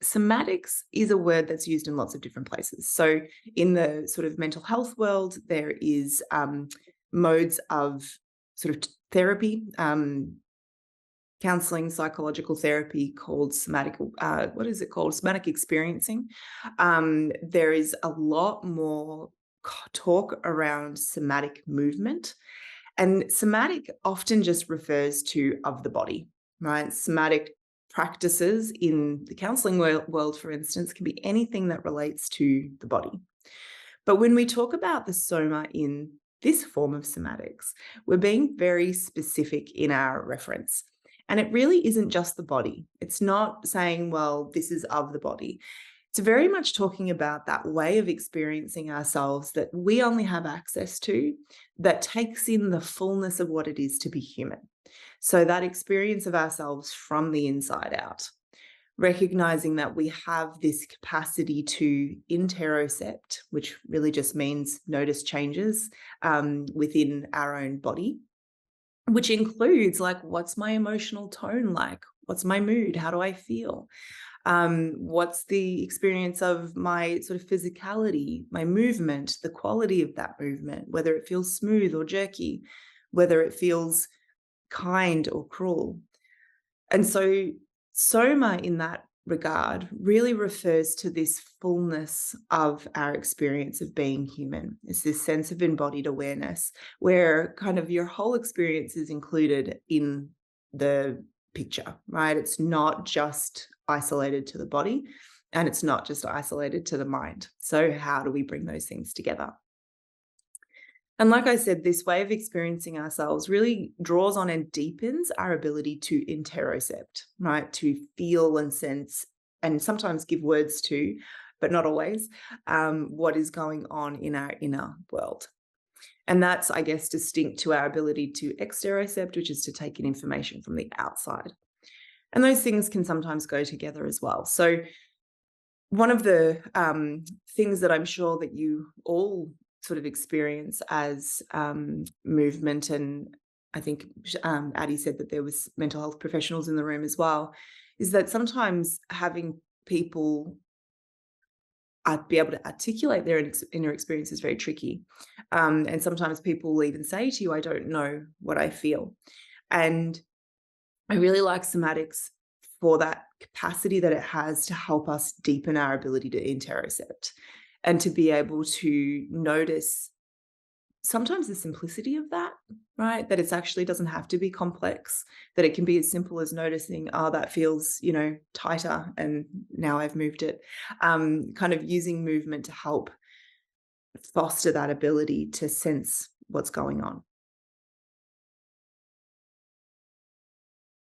somatics is a word that's used in lots of different places. So in the sort of mental health world, there is modes of sort of therapy, counseling, psychological therapy called somatic, what is it called? Somatic experiencing. There is a lot more talk around somatic movement. And somatic often just refers to of the body, right? Somatic practices in the counseling world, for instance, can be anything that relates to the body. But when we talk about the soma in this form of somatics, we're being very specific in our reference. And it really isn't just the body. It's not saying, well, this is of the body. It's very much talking about that way of experiencing ourselves that we only have access to, that takes in the fullness of what it is to be human. So that experience of ourselves from the inside out, recognizing that we have this capacity to interocept, which really just means notice changes within our own body, which includes like, what's my emotional tone like? What's my mood? How do I feel? What's the experience of my sort of physicality, my movement, the quality of that movement, whether it feels smooth or jerky, whether it feels kind or cruel. And so soma in that regard really refers to this fullness of our experience of being human. It's this sense of embodied awareness where kind of your whole experience is included in the picture, right? It's not just isolated to the body, and it's not just isolated to the mind. So how do we bring those things together? And like I said, this way of experiencing ourselves really draws on and deepens our ability to interocept, right? To feel and sense and sometimes give words to, but not always, what is going on in our inner world. And that's, I guess, distinct to our ability to exterocept, which is to take in information from the outside. And those things can sometimes go together as well. So one of the things that I'm sure that you all sort of experience as movement, and I think Addie said that there was mental health professionals in the room as well, is that sometimes having people be able to articulate their inner experience is very tricky. And sometimes people will even say to you, I don't know what I feel. And I really like somatics for that capacity that it has to help us deepen our ability to interocept and to be able to notice sometimes the simplicity of that, right? That it actually doesn't have to be complex, that it can be as simple as noticing, oh, that feels, tighter, and now I've moved it. Kind of using movement to help foster that ability to sense what's going on.